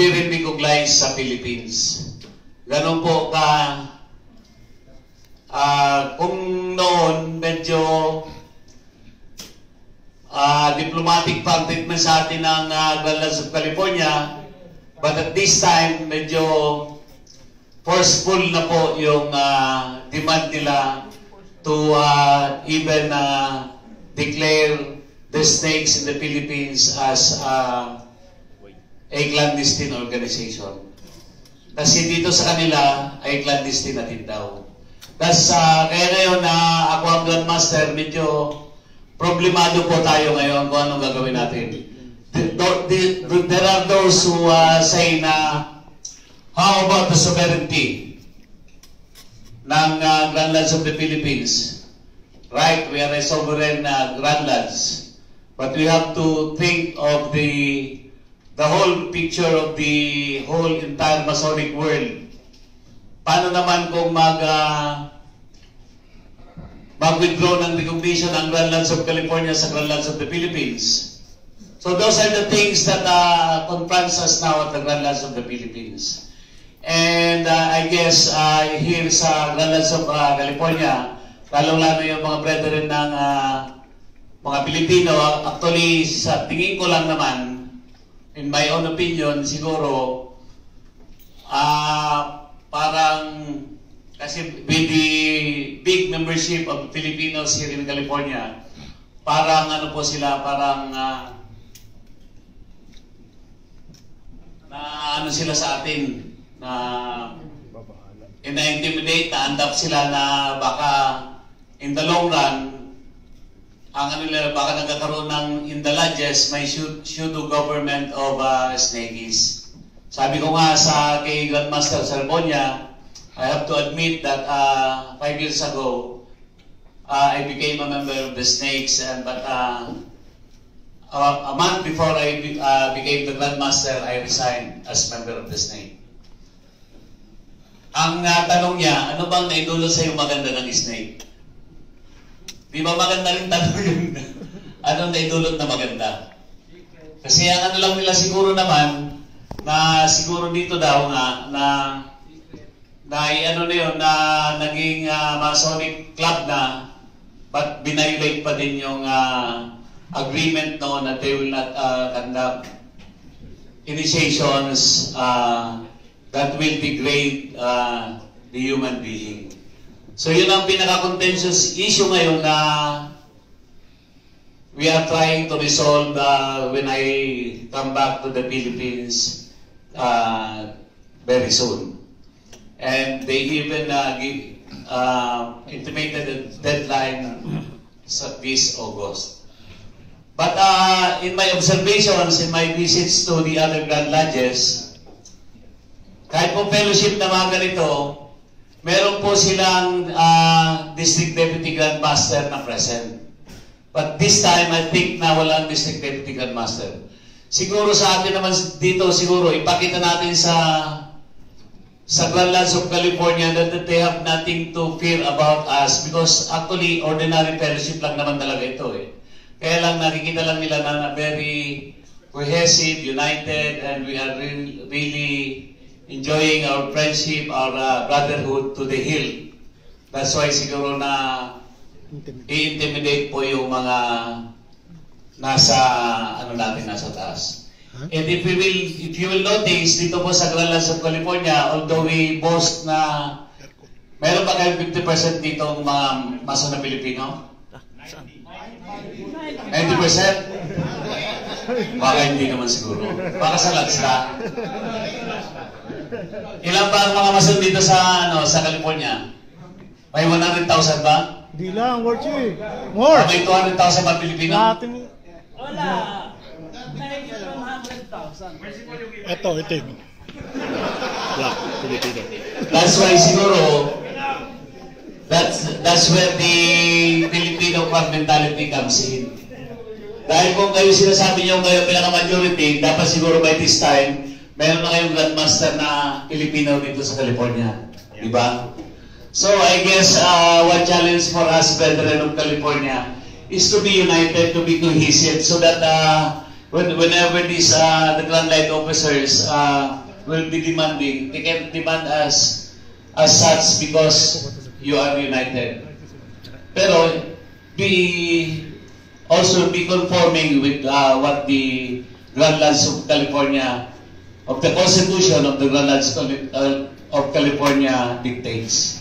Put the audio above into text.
recognize sa Philippines. Ganun po ka, kung noon medyo diplomatic pa ang treatment sa atin ng Grand Lands of California, but at this time medyo forceful na po yung demand nila to even declare the snakes in the Philippines as a clandestine organization. Kasi dito sa kanila ay clandestine natin daw. Kaya ngayon na ako ang Grandmaster, medyo problemado po tayo ngayon kung anong gagawin natin. There are those who say na, how about the sovereignty ng Grand Lands of the Philippines? Right, we are a sovereign Grand Lands. But we have to think of the whole picture of the whole entire Masonic world. Paano naman kung mag-withdraw ng recognition ng Grand Lands of California sa Grand Lands of the Philippines? So those are the things that confronts us now at the Grand Lands of the Philippines. And I guess here sa Grand Lands of California, lalong-lalo yung mga brethren ng mga Pilipino, actually sa tingin ko lang naman, in my own opinion, siguro, parang, kasi with the big membership of Filipinos here in California, parang ano po sila, parang, na ano sila sa atin, na ina-intimidate, na-andap sila na baka in the long run, ang ano nila, baka nagkakaroon ng in the largest may pseudo government of snakies. Sabi ko nga sa kay Grandmaster Salbonia, I have to admit that 5 years ago, I became a member of the snakes, and but a month before I became the Grandmaster, I resigned as member of the snake. Ang tanong niya, ano bang naidulot sa iyo maganda ng snake? Di ba maganda rin tanong yun? Anong naidulot na maganda? Kasi ang ano lang nila siguro naman, na siguro dito daw nga, na ano na yun, na naging Masonic club na, but binayulate pa din yung agreement noon that they will not conduct initiations that will degrade the human being. So yun ang pinaka-contentious issue ngayon na we are trying to resolve when I come back to the Philippines very soon. And they even intimated a deadline this August. But in my observations, in my visits to the other Grand Lodges, kahit po fellowship na mga ganito, meron po silang District Deputy Grandmaster na present. But this time, I think na walang District Deputy Grandmaster. Siguro sa atin naman dito, siguro ipakita natin sa Grand Lands of California that they have nothing to fear about us, because actually, ordinary fellowship lang naman talaga ito eh. Kaya lang nakikita lang nila na very cohesive, united, and we are really enjoying our friendship, our brotherhood to the hill. That's why siguro na i-intimidate po yung mga nasa taas. And if you will notice, dito po sa Grand Lands of California, although we boast na meron ba kayo 50% dito ng mga Mason na Pilipino? 90%? Baka hindi naman siguro. Baka sa Lansla. Ilan ba ang mga Mason dito sa California? May 100,000 ba? Di lang, Warchi. More! May 200,000 ba Pilipino? Wala. May 100,000. Ito, itim. Black, Pilipino. That's why siguro, that's where the Filipino crowd mentality comes in. Dahil kung kayo sinasabi niyo kayo pinaka-majority, dapat siguro by this time, meron na kayong Grandmaster na Pilipino dito sa California. Diba? So I guess one challenge for us, brethren of California, is to be united, to be cohesive, so that whenever these the Grand Light officers will be demanding, they can demand as such because you are united. Pero also be conforming with what the Grand Lands of California, of the Constitution of the Grand Lands of California dictates.